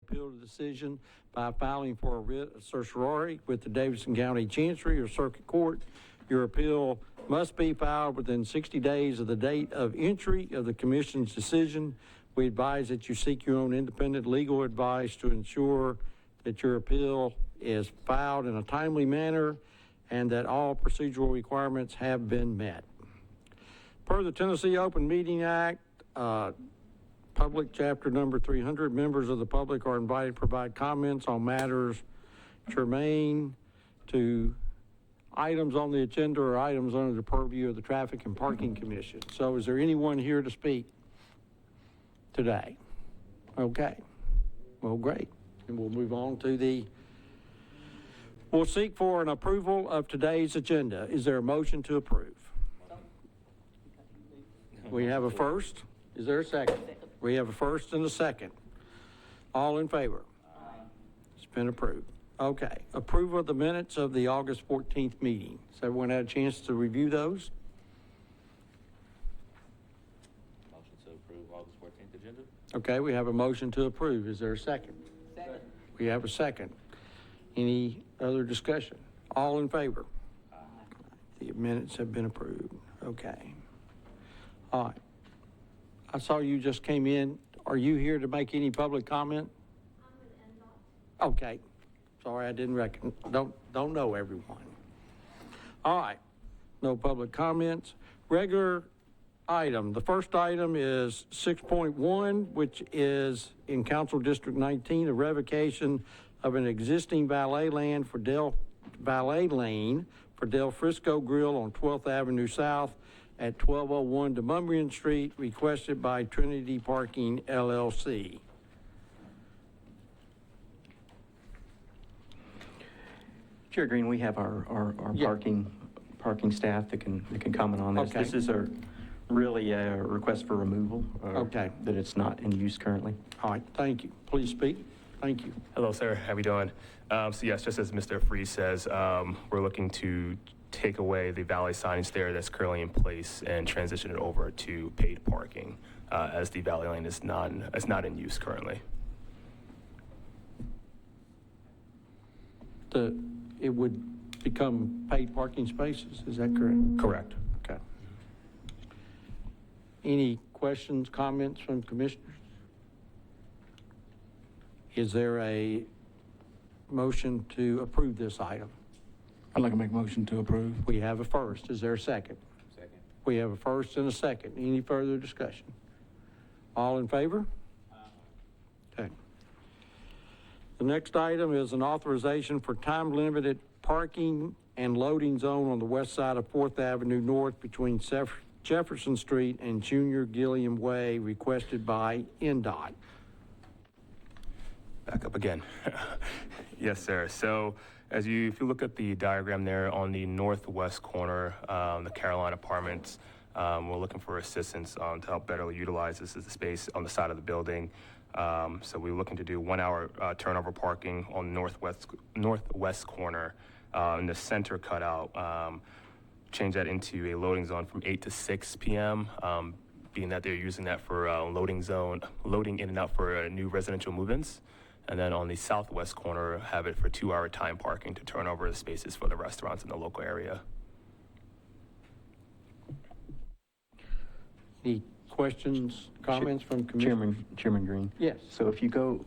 appeal the decision by filing for a writ of certiorari with the Davidson County Chancery or Circuit Court. Your appeal must be filed within 60 days of the date of entry of the Commission's decision. We advise that you seek your own independent legal advice to ensure that your appeal is filed in a timely manner and that all procedural requirements have been met. Per the Tennessee Open Meeting Act, Public Chapter number 300, members of the public are invited to provide comments on matters germane to items on the agenda or items under the purview of the Traffic and Parking Commission. So is there anyone here to speak today? Okay. Well, great. And we'll move on to we'll seek for an approval of today's agenda. Is there a motion to approve? We have a first. Is there a second? We have a first and a second. All in favor? Aye. It's been approved. Okay. Approval of the minutes of the August 14th meeting. Has everyone had a chance to review those? Motion to approve August 14th agenda. Okay, we have a motion to approve. Is there a second? Second. We have a second. Any other discussion? All in favor? Aye. The minutes have been approved. Okay. All right. I saw you just came in. Are you here to make any public comment? I'm with NDOT. Okay. Sorry, I didn't don't know everyone. All right. No public comments. Regular item. The first item is 6.1, which is in Council District 19, a revocation of an existing valet lane for Del Frisco Grill on 12th Avenue South at 1201 Demonbreun Street, requested by Trinity Parking, LLC. Chair Green, we have our parking staff that can comment on this. Okay. This is really a request for removal. Okay. That it's not in use currently. All right, thank you. Please speak. Thank you. Hello, sir. How are we doing? So yes, just as Mr. Freeze says, we're looking to take away the valet signage there that's currently in place and transition it over to paid parking, as the valet lane is not in use currently. It would become paid parking spaces, is that correct? Correct. Okay. Any questions, comments from commissioners? Is there a motion to approve this item? I'd like to make a motion to approve. We have a first. Is there a second? Second. We have a first and a second. Any further discussion? All in favor? Okay. The next item is an authorization for time-limited parking and loading zone on the west side of 4th Avenue North between Jefferson Street and Junior Gilliam Way, requested by NDOT. Back up again. Yes, sir. So if you look at the diagram there on the northwest corner, the Caroline Apartments, we're looking for assistance to help better utilize this as the space on the side of the building. So we're looking to do 1 hour turnover parking on the northwest corner in the center cutout. Change that into a loading zone from 8 to 6 p.m. Being that they're using that for loading in and out for new residential move-ins. And then on the southwest corner, have it for 2 hour time parking to turn over the spaces for the restaurants in the local area. Any questions, comments from commissioners? Chairman Green. Yes. So if you go,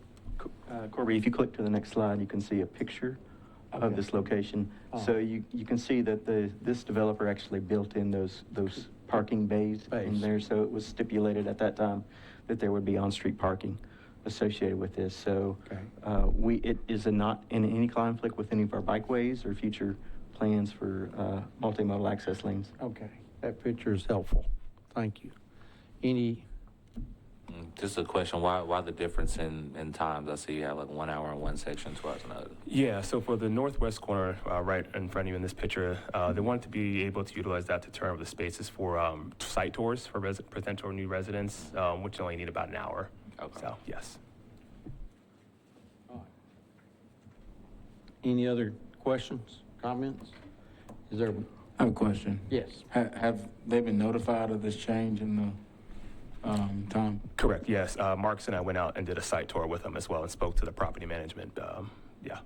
Corby, if you click to the next slide, you can see a picture of this location. So you can see that this developer actually built in those parking bays in there. So it was stipulated at that time that there would be on-street parking associated with this. So it is not in any conflict with any of our bikeways or future plans for multimodal access lanes. Okay, that picture is helpful. Thank you. Any? Just a question, why the difference in times? I see you have like 1 hour in one section, 2 hours in another. Yeah, so for the northwest corner, right in front of you in this picture, they wanted to be able to utilize that to turn over the spaces for site tours for potential new residents, which only need about an hour. Okay. So, yes. Any other questions, comments? Is there? I have a question. Yes. Have they been notified of this change in Tom? Correct, yes. Marcus and I went out and did a site tour with him as well and spoke to the property management. Yeah.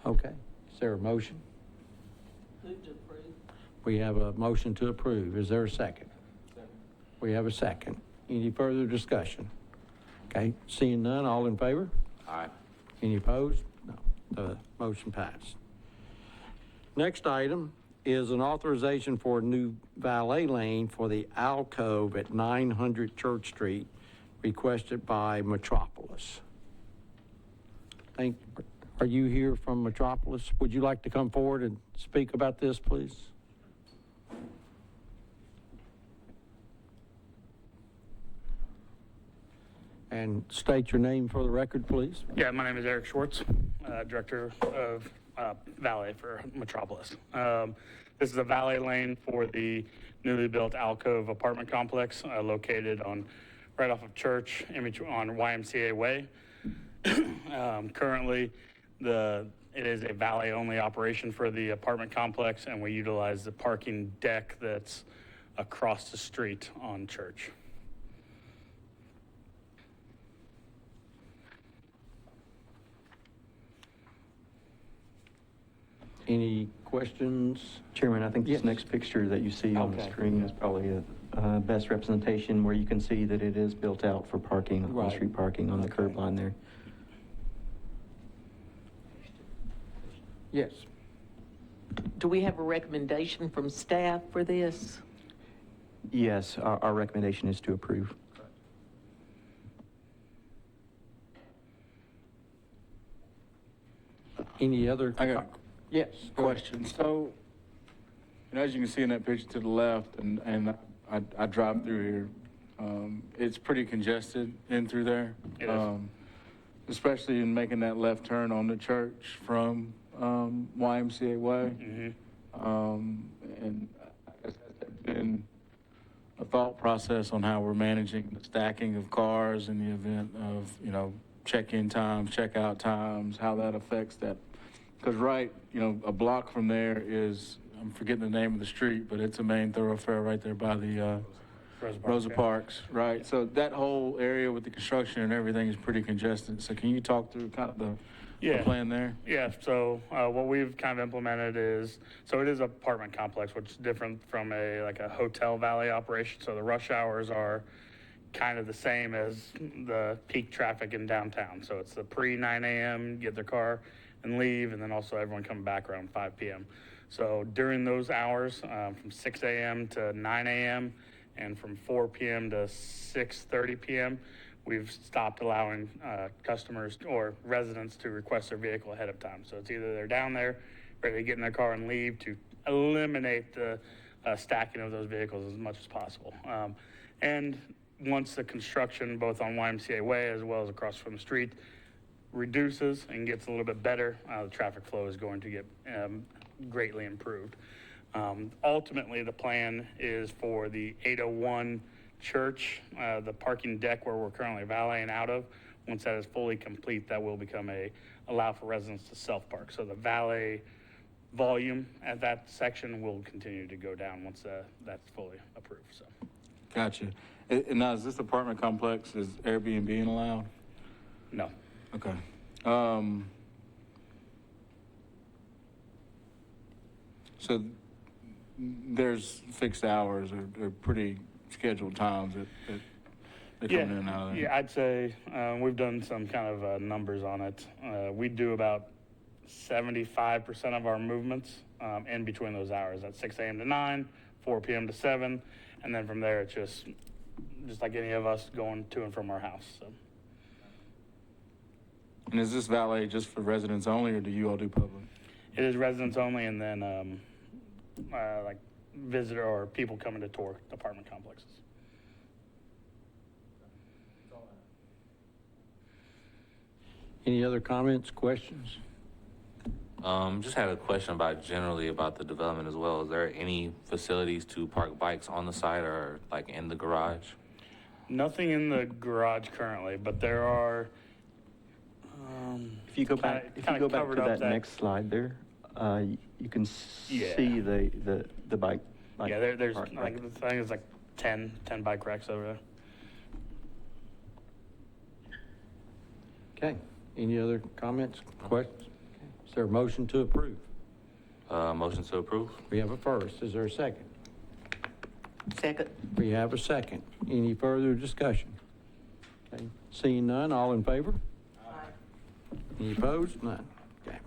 Okay. Is there a motion? We have a motion to approve. Is there a second? We have a second. Any further discussion? Okay, seeing none, all in favor? Aye. Any opposed? No, the motion passed. Next item is an authorization for a new valet lane for the alcove at 900 Church Street, requested by Metropolis. Are you here from Metropolis? Would you like to come forward and speak about this, please? And state your name for the record, please. Yeah, my name is Eric Schwartz, Director of Valet for Metropolis. This is a valet lane for the newly built Alcove apartment complex located right off of Church on YMCA Way. Currently, it is a valet-only operation for the apartment complex, and we utilize the parking deck that's across the street on Church. Any questions? Chairman, I think this Yes. next picture that you see on the Okay. screen is probably a best representation where you can see that it is built out for parking, Right. on-street parking on the curb Okay. line there. Yes. Do we have a recommendation from staff for this? Yes, our recommendation is to approve. Any other? I got Yes. a question. So, as you can see in that picture to the left, and I drive through here, it's pretty congested in through there. It is. Especially in making that left turn on the church from YMCA Way. And I guess that's been a thought process on how we're managing the stacking of cars in the event of, check-in times, check-out times, how that affects that. Because a block from there is, I'm forgetting the name of the street, but it's a main thoroughfare right there by the Rosa Parks, right? So that whole area with the construction and everything is pretty congested. So can you talk through kind of the plan there? Yeah, so what we've kind of implemented is, so it is an apartment complex, which is different from a hotel valet operation. So the rush hours are kind of the same as the peak traffic in downtown. So it's the pre-9 a.m., get their car and leave, and then also everyone coming back around 5 p.m. So during those hours, from 6 a.m. to 9 a.m., and from 4 p.m. to 6:30 p.m., we've stopped allowing customers or residents to request their vehicle ahead of time. So it's either they're down there, ready to get in their car and leave, to eliminate the stacking of those vehicles as much as possible. And once the construction, both on YMCA Way as well as across from the street, reduces and gets a little bit better, the traffic flow is going to get greatly improved. Ultimately, the plan is for the 801 Church, the parking deck where we're currently valeting out of. Once that is fully complete, that will become allow for residents to self-park. So the valet volume at that section will continue to go down once that's fully approved. So. Gotcha. And now, is this apartment complex, is Airbnb allowed? No. Okay. So there's fixed hours or pretty scheduled times that they come in and out of there? Yeah, I'd say we've done some kind of numbers on it. We do about 75% of our movements in between those hours. At 6 a.m. to 9, 4 p.m. to 7, and then from there it's just like any of us going to and from our house. So. And is this valet just for residents only, or do you all do public? It is residents only, and then like visitor or people coming to tour apartment complexes. Any other comments, questions? Just had a question generally about the development as well. Is there any facilities to park bikes on the site or like in the garage? Nothing in the garage currently, but there are. If you go back, if you go back to that next slide there, you can see the bike like, Yeah, there's, park like, wreck. the thing is like 10 bike racks over there. Okay, any other comments, questions? Is there a motion to approve? Motion to approve? We have a first, is there a second? Second. We have a second. Any further discussion? Okay, seeing none, all in favor? Any opposed? None. Okay.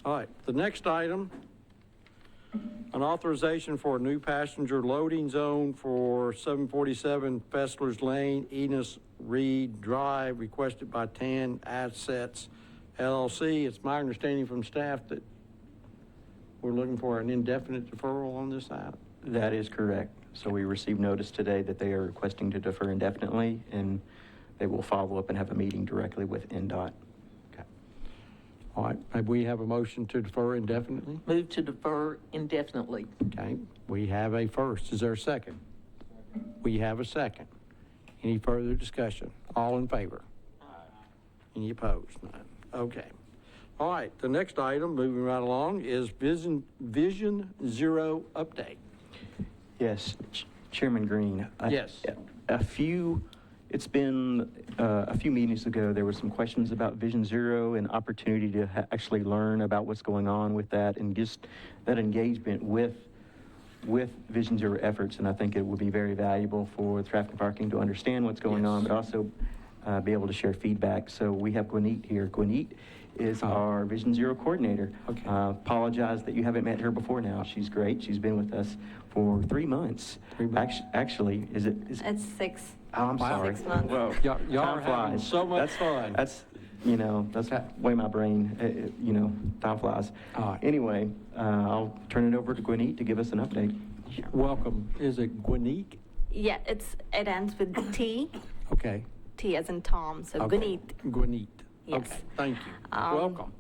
All right, the next item, an authorization for a new passenger loading zone for 747 Fessler's Lane, Enos Reed Drive, requested by TAN Assets LLC. It's my understanding from staff that we're looking for an indefinite deferral on this item. That is correct. So we received notice today that they are requesting to defer indefinitely, and they will follow up and have a meeting directly with NDOT. Okay. All right, may we have a motion to defer indefinitely? Move to defer indefinitely. Okay, we have a first. Is there a second? We have a second. Any further discussion? All in favor? Any opposed? None. Okay. All right, the next item, moving right along, is Vision Zero update. Yes, Chairman Green. Yes. It's been a few meetings ago, there were some questions about Vision Zero and opportunity to actually learn about what's going on with that and just that engagement with Vision Zero efforts. And I think it would be very valuable for traffic and parking to understand what's going on, but also be able to share feedback. So we have Gwinnett here. Gwinnett is our Vision Zero coordinator. Okay. Apologize that you haven't met her before now. She's great. She's been with us for 3 months. 3 months. Actually, is it? It's 6. Oh, I'm Wow. sorry. 6 months. Whoa. Y'all Time are having flies. so much fun. That's the way my brain, time flies. All right. Anyway, I'll turn it over to Gwinnett to give us an update. Welcome. Is it Gwinnett? Yeah, it ends with T, Okay. T as in Tom, so Okay. Gwinnett. Gwinnett. Yes. Okay, thank you. Um, Welcome.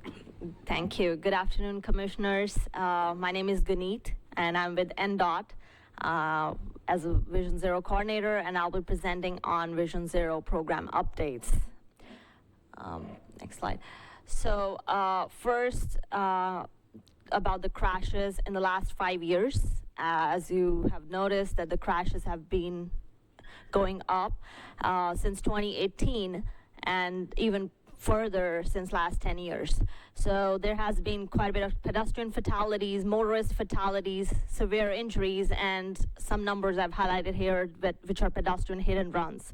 Thank you. Good afternoon, commissioners. My name is Gwinnett, and I'm with NDOT as a Vision Zero coordinator, and I'll be presenting on Vision Zero program updates. Next slide. So first, about the crashes in the last 5 years. As you have noticed that the crashes have been going up since 2018 and even further since last 10 years. So there has been quite a bit of pedestrian fatalities, motorist fatalities, severe injuries, and some numbers I've highlighted here, which are pedestrian hit and runs.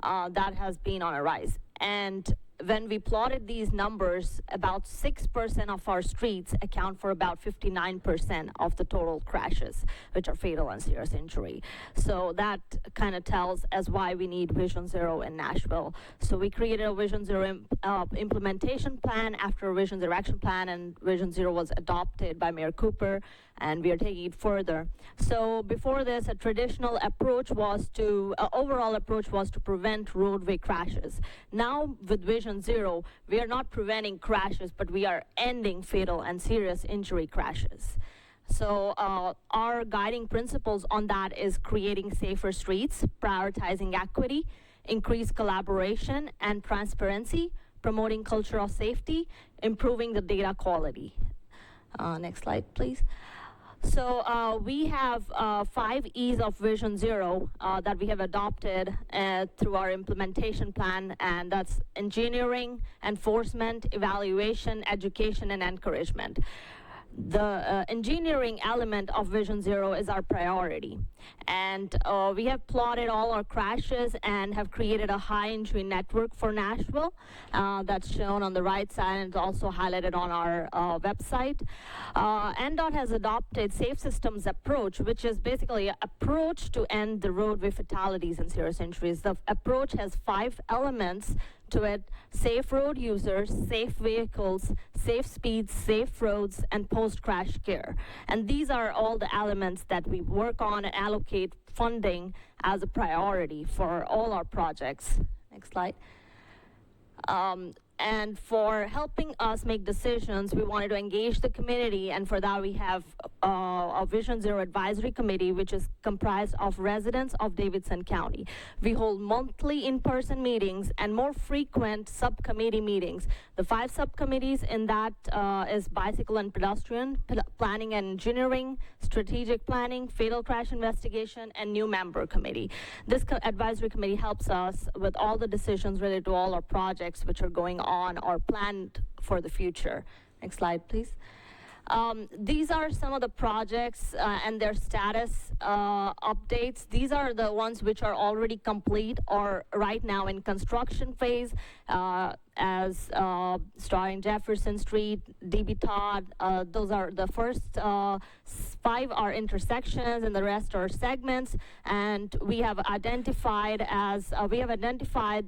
That has been on a rise. And when we plotted these numbers, about 6% of our streets account for about 59% of the total crashes, which are fatal and serious injury. So that kind of tells us why we need Vision Zero in Nashville. So we created a Vision Zero implementation plan after a Vision Zero action plan, and Vision Zero was adopted by Mayor Cooper, and we are taking it further. So before this, a traditional approach was to, overall approach was to prevent roadway crashes. Now with Vision Zero, we are not preventing crashes, but we are ending fatal and serious injury crashes. So our guiding principles on that is creating safer streets, prioritizing equity, increased collaboration and transparency, promoting culture of safety, improving the data quality. Next slide, please. So we have 5 E's of Vision Zero that we have adopted through our implementation plan, and that's engineering, enforcement, evaluation, education, and encouragement. The engineering element of Vision Zero is our priority. And we have plotted all our crashes and have created a high injury network for Nashville. That's shown on the right side and it's also highlighted on our website. NDOT has adopted Safe Systems approach, which is basically an approach to end the roadway fatalities and serious injuries. The approach has 5 elements to it: safe road users, safe vehicles, safe speeds, safe roads, and post-crash care. And these are all the elements that we work on and allocate funding as a priority for all our projects. Next slide. And for helping us make decisions, we wanted to engage the community, and for that we have a Vision Zero Advisory Committee, which is comprised of residents of Davidson County. We hold monthly in-person meetings and more frequent subcommittee meetings. The 5 subcommittees in that is bicycle and pedestrian, planning and engineering, strategic planning, fatal crash investigation, and new member committee. This advisory committee helps us with all the decisions related to all our projects which are going on or planned for the future. Next slide, please. These are some of the projects and their status updates. These are the ones which are already complete or right now in construction phase, as starring Jefferson Street, DB Todd. Those are the first 5 are intersections and the rest are segments. And we have identified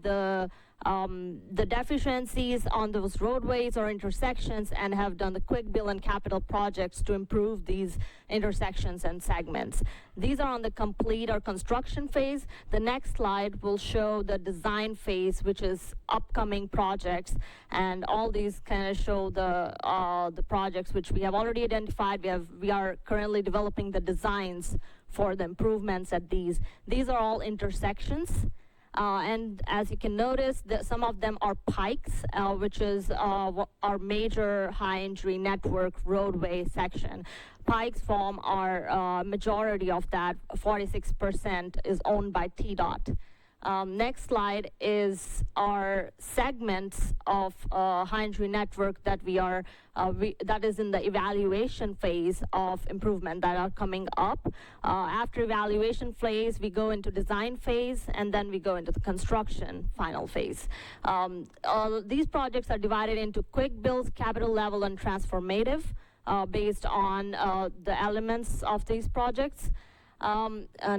the deficiencies on those roadways or intersections and have done the quick bill and capital projects to improve these intersections and segments. These are on the complete or construction phase. The next slide will show the design phase, which is upcoming projects, and all these kind of show the projects which we have already identified. We are currently developing the designs for the improvements at these. These are all intersections. And as you can notice, some of them are pikes, which is our major high injury network roadway section. Pikes form our majority of that. 46% is owned by TDOT. Next slide is our segments of high injury network that that is in the evaluation phase of improvement that are coming up. After evaluation phase, we go into design phase, and then we go into the construction final phase. These projects are divided into quick builds, capital level, and transformative based on the elements of these projects.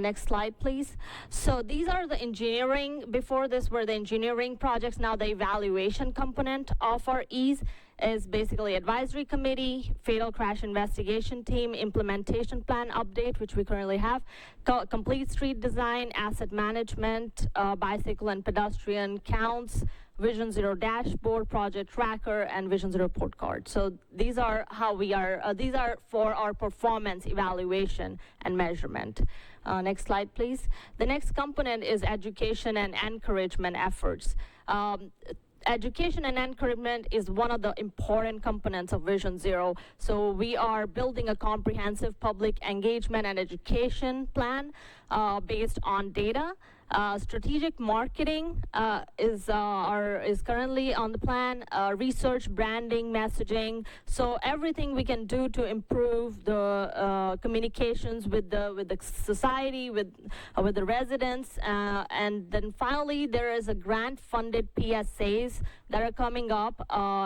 Next slide, please. So these are the engineering. Before this were the engineering projects. Now the evaluation component of our E's is basically advisory committee, fatal crash investigation team, implementation plan update, which we currently have, complete street design, asset management, bicycle and pedestrian counts, Vision Zero dashboard, project tracker, and Vision Zero report card. So these are how we are, these are for our performance evaluation and measurement. Next slide, please. The next component is education and encouragement efforts. Education and encouragement is one of the important components of Vision Zero. So we are building a comprehensive public engagement and education plan based on data. Strategic marketing is currently on the plan. Research, branding, messaging. So everything we can do to improve the communications with the society, with the residents, and then finally there is a grant-funded PSAs that are coming up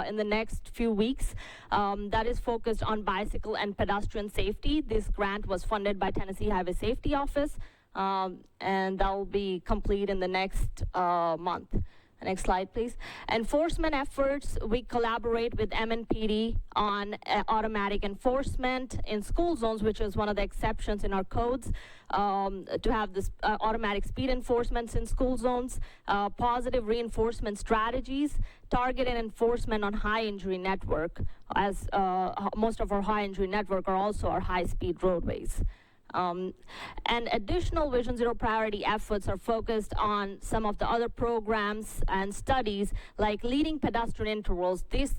in the next few weeks that is focused on bicycle and pedestrian safety. This grant was funded by Tennessee Highway Safety Office. And that will be complete in the next month. Next slide, please. Enforcement efforts, we collaborate with MNPD on automatic enforcement in school zones, which is one of the exceptions in our codes, to have this automatic speed enforcements in school zones, positive reinforcement strategies, targeted enforcement on high injury network, as most of our high injury network are also our high speed roadways. And additional Vision Zero priority efforts are focused on some of the other programs and studies, like leading pedestrian intervals. These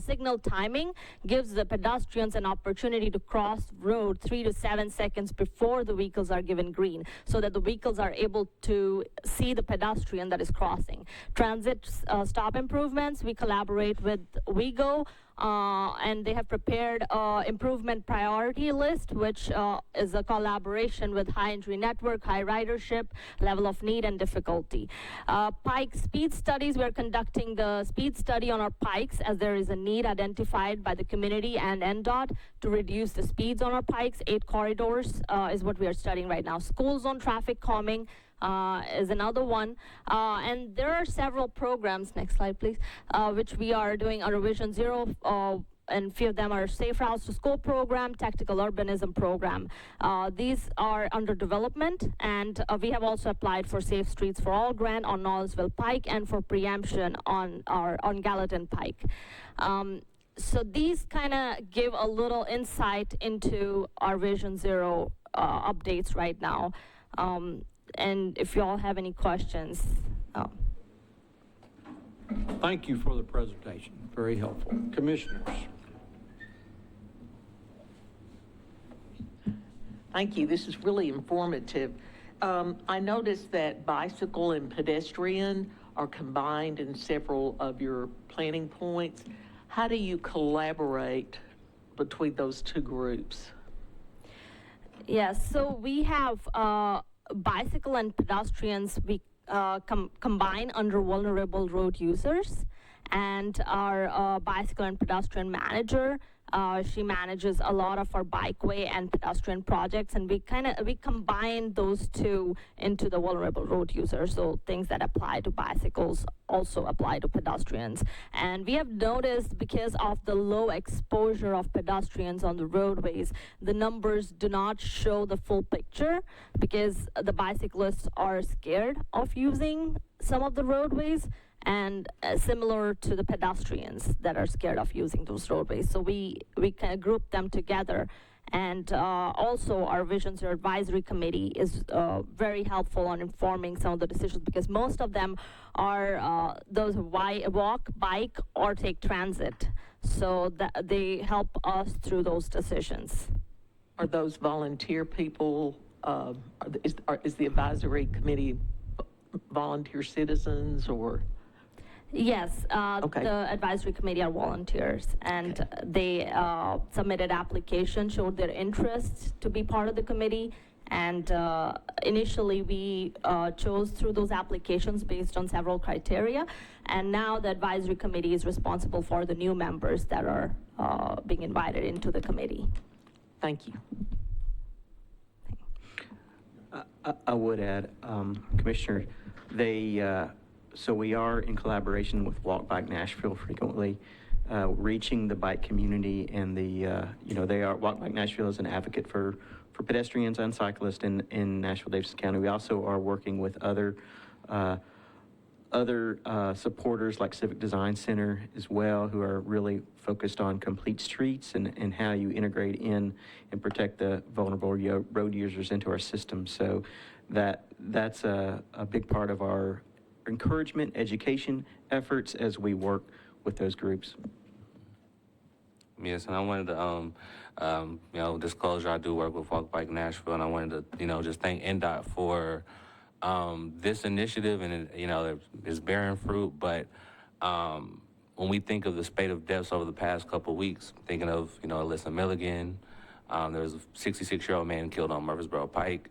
signal timing gives the pedestrians an opportunity to cross road 3 to 7 seconds before the vehicles are given green, so that the vehicles are able to see the pedestrian that is crossing. Transit stop improvements, we collaborate with WeGo, and they have prepared improvement priority list, which is a collaboration with high injury network, high ridership, level of need and difficulty. Pike speed studies, we are conducting the speed study on our pikes, as there is a need identified by the community and NDOT to reduce the speeds on our pikes. 8 corridors is what we are studying right now. School zone traffic calming is another one. And there are several programs, next slide please, which we are doing under Vision Zero and few of them are Safe Routes to School program, Tactical Urbanism program. These are under development, and we have also applied for Safe Streets for All grant on Nollsville Pike and for preemption on Gallatin Pike. So these kind of give a little insight into our Vision Zero updates right now. And if you all have any questions. Thank you for the presentation. Very helpful. Commissioners. Thank you. This is really informative. I noticed that bicycle and pedestrian are combined in several of your planning points. How do you collaborate between those two groups? Yes, so we have bicycle and pedestrians we combine under vulnerable road users, and our bicycle and pedestrian manager, she manages a lot of our bikeway and pedestrian projects, and we combine those two into the vulnerable road users. So things that apply to bicycles also apply to pedestrians. And we have noticed, because of the low exposure of pedestrians on the roadways, the numbers do not show the full picture, because the bicyclists are scared of using some of the roadways, and similar to the pedestrians that are scared of using those roadways. So we kind of group them together. And also our Vision Zero Advisory Committee is very helpful on informing some of the decisions, because most of them are those who walk, bike, or take transit. So that they help us through those decisions. Are those volunteer people? Is the advisory committee volunteer citizens, or? Yes, Okay. the advisory committee are volunteers, and they submitted applications, showed their interest to be part of the committee. And initially we chose through those applications based on several criteria. And now the advisory committee is responsible for the new members that are being invited into the committee. Thank you. I would add, Commissioner, so we are in collaboration with Walk Bike Nashville frequently, reaching the bike community, and Walk Bike Nashville is an advocate for pedestrians and cyclists in Nashville, Davidson County. We also are working with other supporters like Civic Design Center as well, who are really focused on complete streets and how you integrate in and protect the vulnerable road users into our system. So that's a big part of our encouragement, education efforts as we work with those groups. Yes, and I wanted to, disclosure, I do work with Walk Bike Nashville, and I wanted to, just thank NDOT for this initiative, and it's bearing fruit. But when we think of the spate of deaths over the past couple of weeks, thinking of, Alyssa Milligan, there was a 66-year-old man killed on Murfreesboro Pike.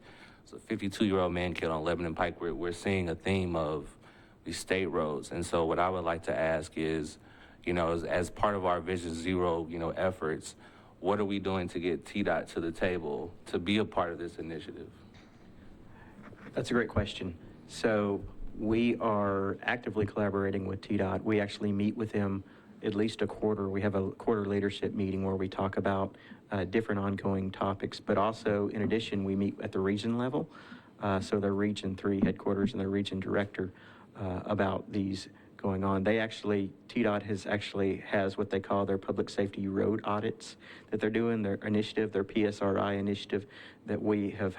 There's a 52-year-old man killed on Lebanon Pike. We're seeing a theme of these state roads. And so what I would like to ask is, as part of our Vision Zero, efforts, what are we doing to get TDOT to the table to be a part of this initiative? That's a great question. So we are actively collaborating with TDOT. We actually meet with them at least a quarter. We have a quarter leadership meeting where we talk about different ongoing topics, but also in addition, we meet at the region level. So their Region 3 headquarters and their region director about these going on. TDOT has what they call their public safety road audits that they're doing, their initiative, their PSRI initiative that we have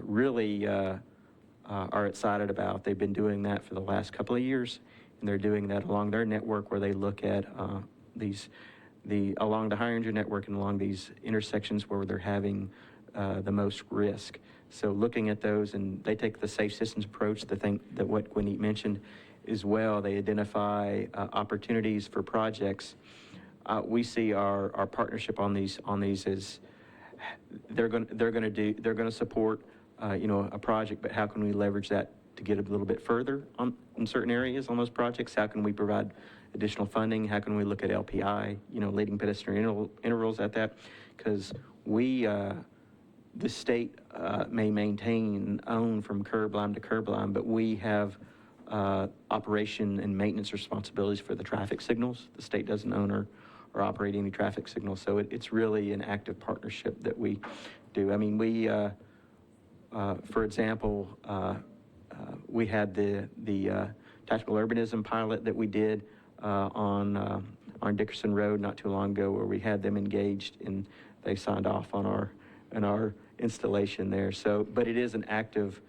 really are excited about. They've been doing that for the last couple of years, and they're doing that along their network where they look at along the higher engine network and along these intersections where they're having the most risk. So looking at those, and they take the safe systems approach, that what Gwinnett mentioned as well. They identify opportunities for projects. We see our partnership on these as they're going to support a project, but how can we leverage that to get a little bit further in certain areas on those projects? How can we provide additional funding? How can we look at LPI, leading pedestrian intervals at that? Because the state may maintain and own from curb line to curb line, but we have operation and maintenance responsibilities for the traffic signals. The state doesn't own or operate any traffic signals. So it's really an active partnership that we do. I mean, for example, we had the tactical urbanism pilot that we did on Dickerson Road not too long ago, where we had them engaged and they signed off on our installation there. So, but it is an active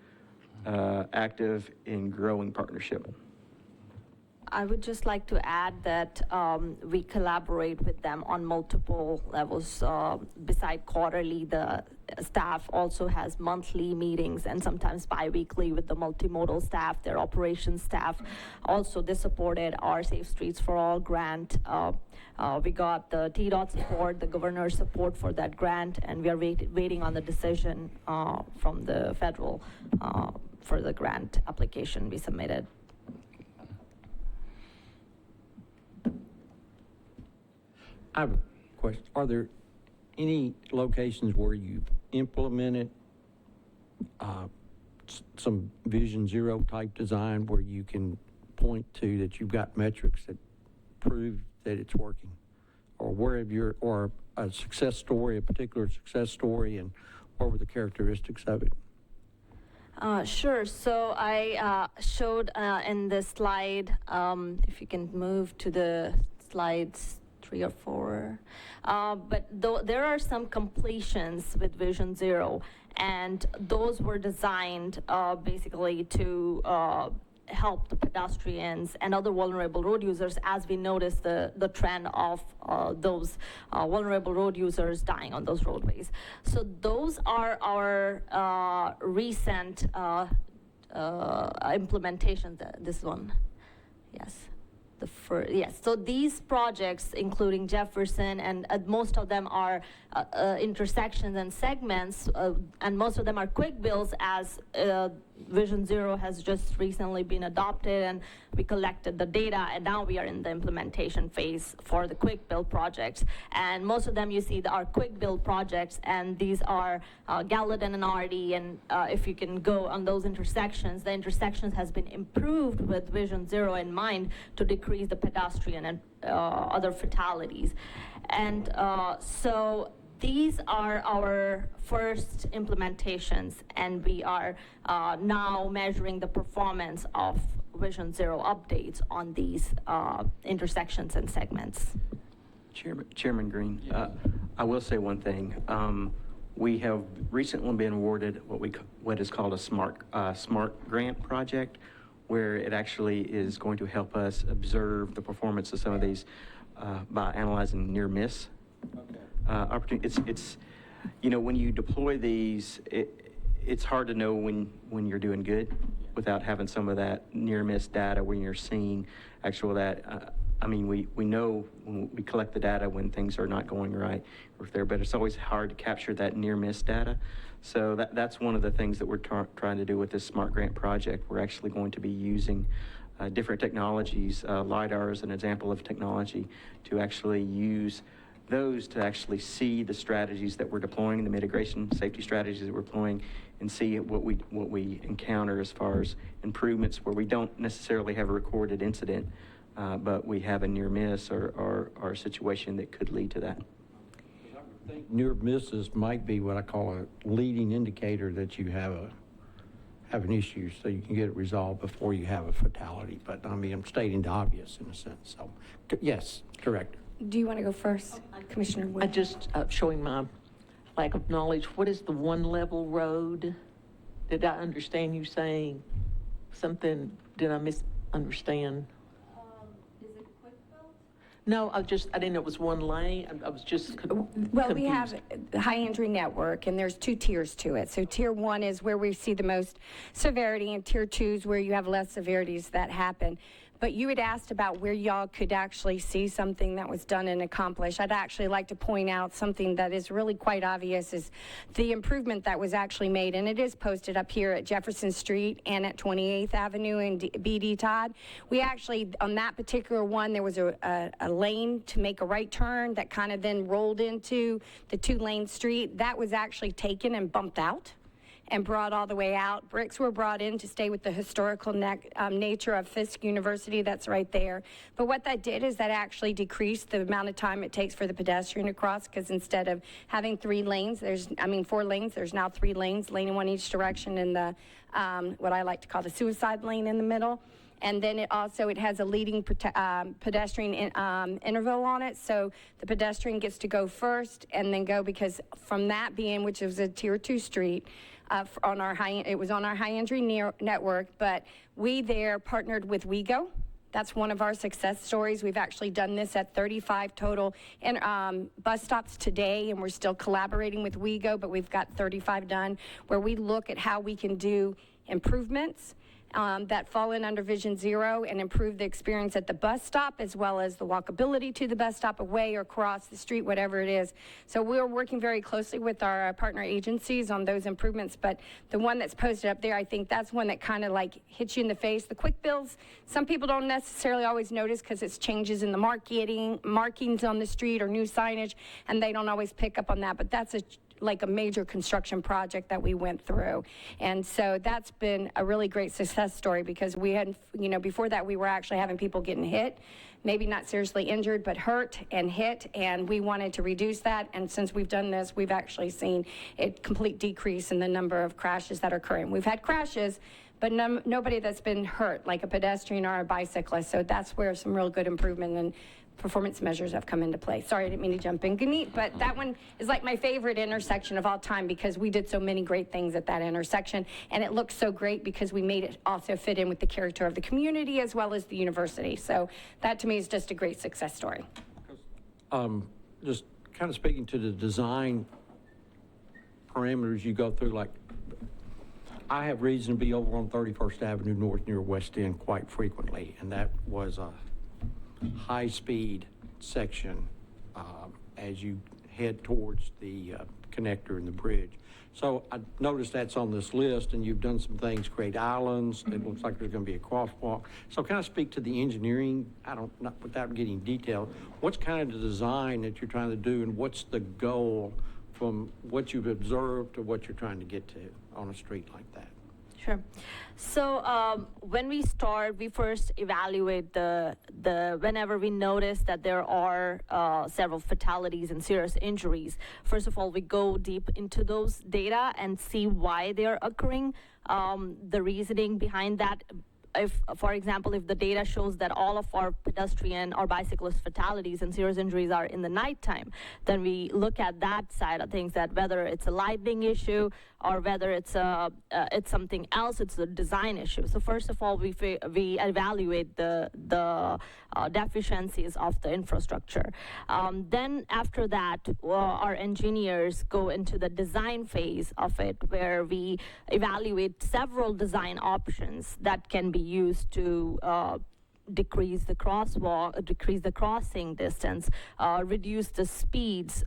and growing partnership. I would just like to add that we collaborate with them on multiple levels. Beside quarterly, the staff also has monthly meetings and sometimes bi-weekly with the multimodal staff, their operations staff. Also, they supported our Safe Streets for All grant. We got the TDOT support, the governor's support for that grant, and we are waiting on the decision from the federal for the grant application we submitted. I have a question. Are there any locations where you've implemented some Vision Zero type design where you can point to that you've got metrics that prove that it's working? Or where have your, or a success story, a particular success story, and what were the characteristics of it? Sure. So I showed in this slide, if you can move to the slides 3 or 4. But there are some completions with Vision Zero, and those were designed basically to help the pedestrians and other vulnerable road users, as we notice the trend of those vulnerable road users dying on those roadways. So those are our recent implementations. This one, yes. Yes, so these projects, including Jefferson, and most of them are intersections and segments, and most of them are quick builds, as Vision Zero has just recently been adopted, and we collected the data, and now we are in the implementation phase for the quick build projects. And most of them you see are quick build projects, and these are Gallatin and Artie, and if you can go on those intersections, the intersections has been improved with Vision Zero in mind to decrease the pedestrian and other fatalities. And so these are our first implementations, and we are now measuring the performance of Vision Zero updates on these intersections and segments. Chairman Green, I will say one thing. We have recently been awarded what is called a SMART grant project, where it actually is going to help us observe the performance of some of these by analyzing near miss. Opportunity. It's you know, when you deploy these, it's hard to know when you're doing good without having some of that near miss data when you're seeing actual that. I mean, we know when we collect the data when things are not going right or if they're, but it's always hard to capture that near miss data. So that's one of the things that we're trying to do with this SMART grant project. We're actually going to be using different technologies. LiDAR is an example of technology to actually use those to actually see the strategies that we're deploying, the mitigation safety strategies that we're deploying, and see what we encounter as far as improvements where we don't necessarily have a recorded incident, but we have a near miss or a situation that could lead to that. I would think near misses might be what I call a leading indicator that you have an issue, so you can get it resolved before you have a fatality. But I mean, I'm stating the obvious in a sense. So, yes, Director. Do you want to go first, Commissioner Wood? I just, showing my lack of knowledge, what is the one-level road? Did I understand you saying something? Did I misunderstand? Is it quick build? No, I didn't know it was one lane. I was just Well, we have confused. the high entry network, and there's 2 tiers to it. So tier 1 is where we see the most severity, and tier 2 is where you have less severities that happen. But you had asked about where y'all could actually see something that was done and accomplished. I'd actually like to point out something that is really quite obvious is the improvement that was actually made, and it is posted up here at Jefferson Street and at 28th Avenue and BD Todd. We actually, on that particular one, there was a lane to make a right turn that kind of then rolled into the 2-lane street. That was actually taken and bumped out. and brought all the way out. Bricks were brought in to stay with the historical nature of Fisk University, that's right there. But what that did is that actually decreased the amount of time it takes for the pedestrian to cross, because instead of having 4 lanes, there's now 3 lanes, lane in one each direction, and the what I like to call the suicide lane in the middle. And then it has a leading pedestrian interval on it, so the pedestrian gets to go first and then go, because from that being, which was a tier 2 street, it was on our high entry network, but we there partnered with WeGo. That's one of our success stories. We've actually done this at 35 total bus stops today, and we're still collaborating with WeGo, but we've got 35 done, where we look at how we can do improvements that fall in under Vision Zero and improve the experience at the bus stop, as well as the walkability to the bus stop, away or across the street, whatever it is. So we're working very closely with our partner agencies on those improvements, but the one that's posted up there, I think that's one that kind of like hits you in the face. The quick builds, some people don't necessarily always notice because it's changes in the markings on the street or new signage, and they don't always pick up on that, but that's like a major construction project that we went through. And so that's been a really great success story, because we had, before that we were actually having people getting hit, maybe not seriously injured, but hurt and hit, and we wanted to reduce that. And since we've done this, we've actually seen a complete decrease in the number of crashes that are occurring. We've had crashes, but nobody that's been hurt, like a pedestrian or a bicyclist. So that's where some real good improvement and performance measures have come into play. Sorry, I didn't mean to jump in, Ganeet, but that one is like my favorite intersection of all time, because we did so many great things at that intersection, and it looks so great because we made it also fit in with the character of the community as well as the university. So that to me is just a great success story. Just kind of speaking to the design parameters you go through, like I have reason to be over on 31st Avenue North near West End quite frequently, and that was a high-speed section as you head towards the connector and the bridge. So I noticed that's on this list, and you've done some things, create islands. It looks like there's going to be a crosswalk. So kind of speak to the engineering, not without getting detailed, what's kind of the design that you're trying to do, and what's the goal from what you've observed to what you're trying to get to on a street like that? Sure. So when we start, we first evaluate whenever we notice that there are several fatalities and serious injuries. First of all, we go deep into those data and see why they are occurring, the reasoning behind that. If, for example, if the data shows that all of our pedestrian or bicyclist fatalities and serious injuries are in the nighttime, then we look at that side of things, that whether it's a lighting issue or whether it's something else, it's a design issue. So first of all, we evaluate the deficiencies of the infrastructure. Then after that, our engineers go into the design phase of it, where we evaluate several design options that can be used to decrease the crosswalk, decrease the crossing distance, reduce the speeds,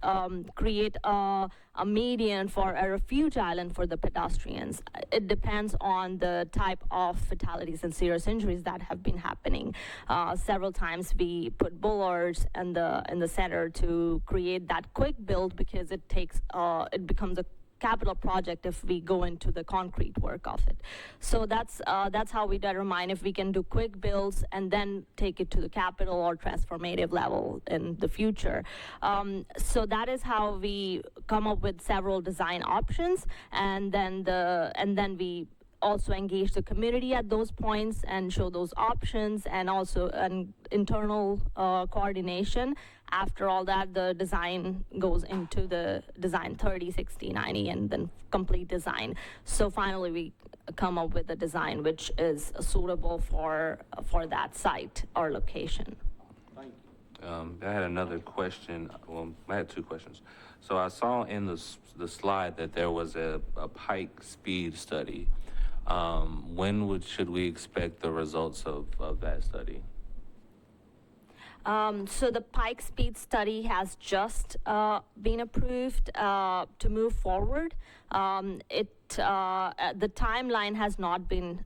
create a median for a refuge island for the pedestrians. It depends on the type of fatalities and serious injuries that have been happening. Several times we put bollards in the center to create that quick build, because it becomes a capital project if we go into the concrete work of it. So that's how we determine if we can do quick builds and then take it to the capital or transformative level in the future. So that is how we come up with several design options, and then we also engage the community at those points and show those options, and also an internal coordination. After all that, the design goes into the design 30, 60, 90, and then complete design. So finally, we come up with a design which is suitable for that site or location. I had another question. Well, I had 2 questions. So I saw in the slide that there was a Pike speed study. When should we expect the results of that study? So the Pike Speed Study has just been approved to move forward. The timeline has not been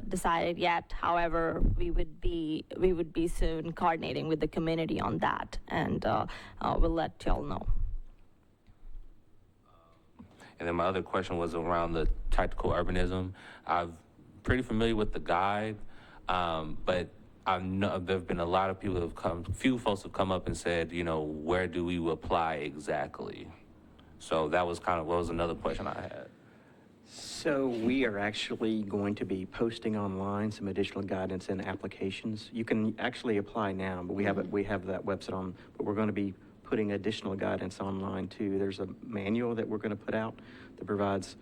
decided yet. However, we would be soon coordinating with the community on that, and we'll let y'all know. And then my other question was around the tactical urbanism. I'm pretty familiar with the guide, but I know there have been a lot of people who have few folks have come up and said, where do we apply exactly? So that was was another question I had. So we are actually going to be posting online some additional guidance and applications. You can actually apply now, but we have that website on, but we're going to be putting additional guidance online too. There's a manual that we're going to put out that provides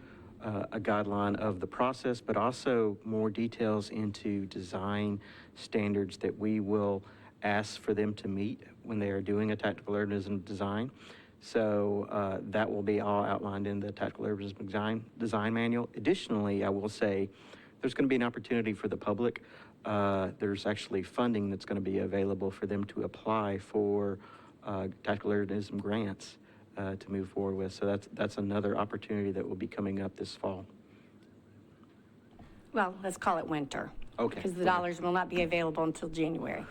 a guideline of the process, but also more details into design standards that we will ask for them to meet when they are doing a tactical urbanism design. So that will be all outlined in the Tactical Urbanism Design Manual. Additionally, I will say there's going to be an opportunity for the public. There's actually funding that's going to be available for them to apply for tactical urbanism grants to move forward with. So that's another opportunity that will be coming up this fall. Well, let's call it winter. Okay. Because the dollars will not be available until January.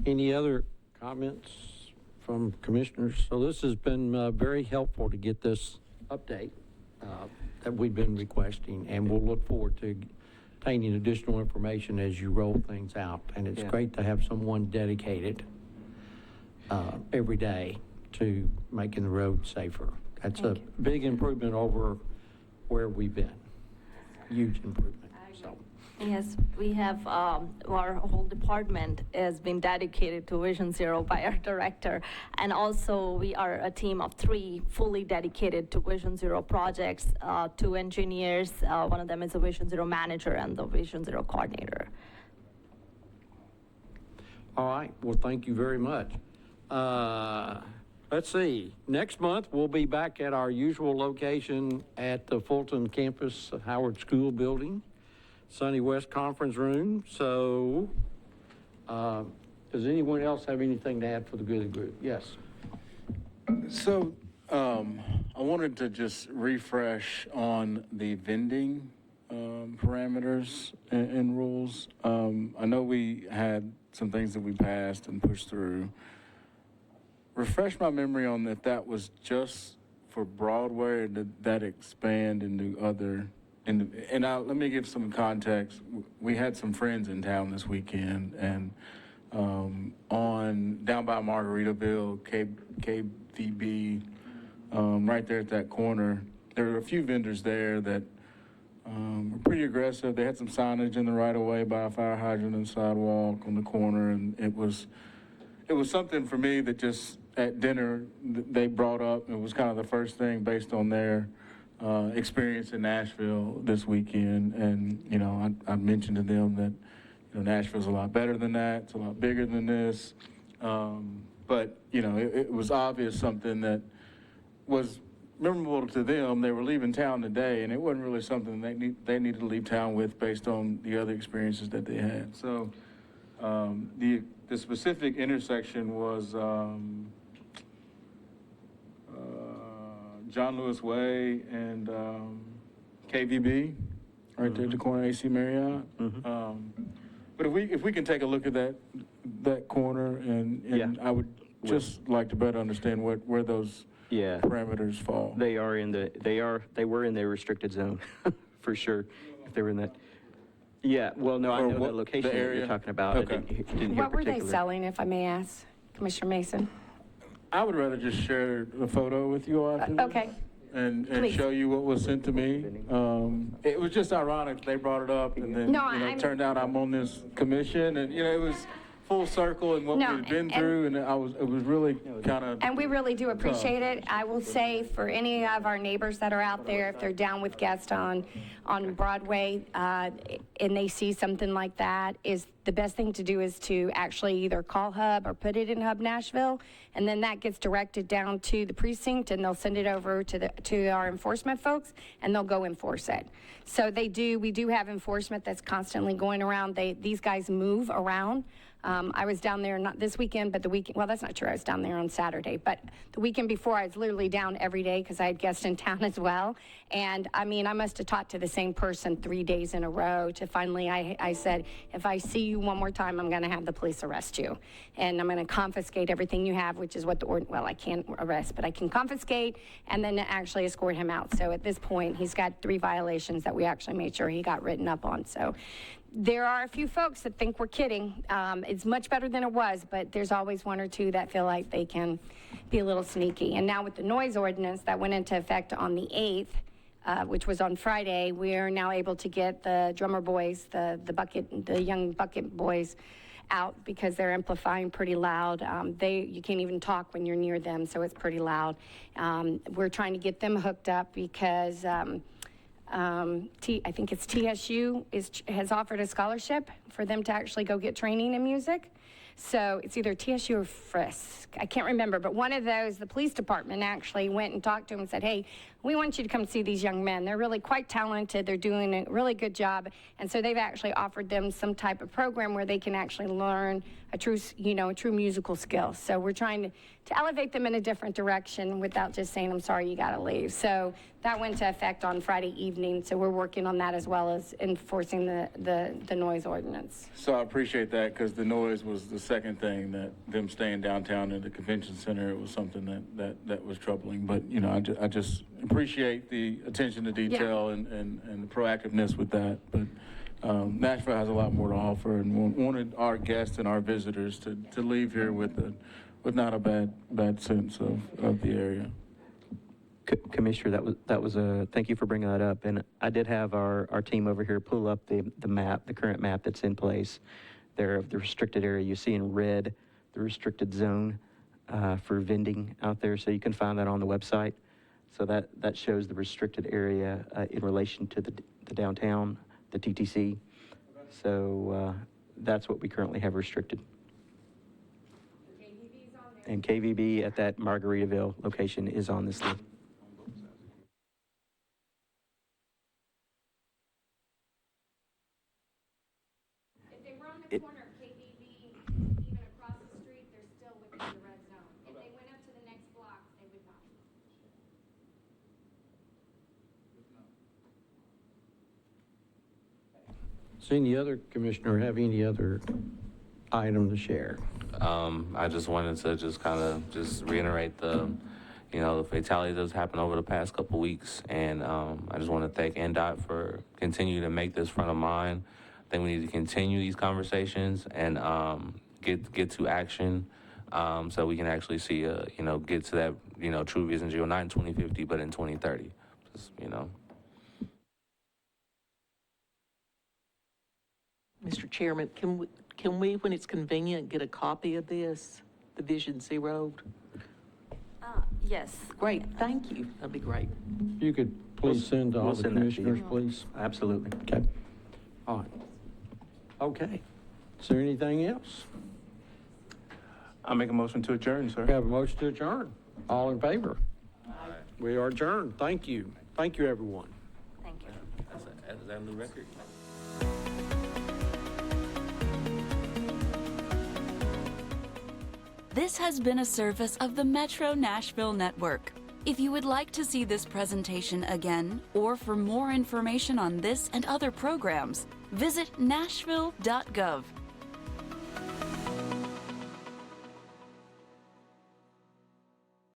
Any other comments from commissioners? So this has been very helpful to get this update that we've been requesting, and we'll look forward to obtaining additional information as you roll things out. And it's great to have someone dedicated every day to making the road safer. That's a big improvement over where we've been. Huge improvement. So. Yes, we have, our whole department has been dedicated to Vision Zero by our director. And also we are a team of 3 fully dedicated to Vision Zero projects, 2 engineers, one of them is a Vision Zero manager and the Vision Zero coordinator. All right, well, thank you very much. Let's see, next month we'll be back at our usual location at the Fulton campus, Howard School Building, Sunny West Conference Room. So, does anyone else have anything to add for the good of the group? Yes. So, I wanted to just refresh on the vending parameters and rules. I know we had some things that we passed and pushed through. Refresh my memory on if that was just for Broadway or did that expand into other, let me give some context. We had some friends in town this weekend, and down by Margaritaville, KVB, right there at that corner, there were a few vendors there that were pretty aggressive. They had some signage in the right of way by a fire hydrant and sidewalk on the corner, and it was something for me that just at dinner they brought up. It was kind of the first thing based on their experience in Nashville this weekend. And, I mentioned to them that, Nashville's a lot better than that. It's a lot bigger than this. But, it was obvious something that was memorable to them. They were leaving town today, and it wasn't really something they needed to leave town with based on the other experiences that they had. So the specific intersection was John Lewis Way and KVB, right there at the corner of AC Marriott. But if we can take a look at that corner, and I would just like to better understand where those parameters fall. They were in the restricted zone for sure. If they were in that. Yeah, well, no, I know the location that you're talking about. Okay. I didn't hear What were they particular. selling, if I may ask, Commissioner Mason? I would rather just share the photo with you all after this. Okay. And Please. show you what was sent to me. It was just ironic they brought it up, and then No, it turned out I'm on this commission, and it was full circle in what No, we've been and- through, and it was really kind of. And we really do appreciate it. I will say for any of our neighbors that are out there, if they're down with guests on Broadway, and they see something like that, is the best thing to do is to actually either call Hub or put it in Hub Nashville, and then that gets directed down to the precinct, and they'll send it over to our enforcement folks, and they'll go enforce it. So we do have enforcement that's constantly going around. These guys move around. I was down there, not this weekend, but the weekend, well, that's not true, I was down there on Saturday, but the weekend before, I was literally down every day because I had guests in town as well. And I mean, I must have talked to the same person 3 days in a row to finally, I said, if I see you one more time, I'm going to have the police arrest you. And I'm going to confiscate everything you have, which is what the well, I can't arrest, but I can confiscate and then actually escort him out. So at this point, he's got 3 violations that we actually made sure he got written up on. So there are a few folks that think we're kidding. It's much better than it was, but there's always 1 or 2 that feel like they can be a little sneaky. And now with the noise ordinance that went into effect on the 8th, which was on Friday, we are now able to get the drummer boys, the young bucket boys out because they're amplifying pretty loud. You can't even talk when you're near them, so it's pretty loud. We're trying to get them hooked up because I think it's TSU has offered a scholarship for them to actually go get training in music. So it's either TSU or Frisk. I can't remember, but one of those, the police department actually went and talked to him and said, hey, we want you to come see these young men. They're really quite talented. They're doing a really good job. And so they've actually offered them some type of program where they can actually learn a true musical skill. So we're trying to elevate them in a different direction without just saying, I'm sorry, you got to leave. So that went into effect on Friday evening. So we're working on that as well as enforcing the noise ordinance. So I appreciate that because the noise was the second thing, that them staying downtown in the convention center, it was something that was troubling. But, you know, I just appreciate the attention to detail and the proactiveness with that. But Nashville has a lot more to offer, and wanted our guests and our visitors to leave here with not a bad sense of the area. Commissioner, that was a thank you for bringing that up. And I did have our team over here pull up the map, the current map that's in place there of the restricted area. You see in red the restricted zone for vending out there, so you can find that on the website. So that shows the restricted area in relation to the downtown, the TTC. So that's what we currently have restricted. And KVB at that Margaritaville location is on this list. If they were on the corner of KBB, even across the street, they're still within the red zone. If they went up to the next block, they would not. Does any other commissioner have any other item to share? I just wanted to just reiterate the fatality that's happened over the past couple weeks. And I just want to thank NDOT for continuing to make this front of mind. I think we need to continue these conversations and get to action so we can actually see, get to that, true vision zero, not in 2050, but in 2030. Just, Mr. Chairman, can we, when it's convenient, get a copy of this, the Vision Zero? Yes. Great, thank you. That'd be great. You could please send to all We'll the send that to you. commissioners, please. Absolutely. Okay. All right. Okay. Is there anything else? I'll make a motion to adjourn, sir. We have a motion to adjourn. All in favor? Aye. We are adjourned. Thank you. Thank you, everyone. Thank you. Is that a new record? This has been a service of the Metro Nashville Network. If you would like to see this presentation again, or for more information on this and other programs, visit nashville.gov.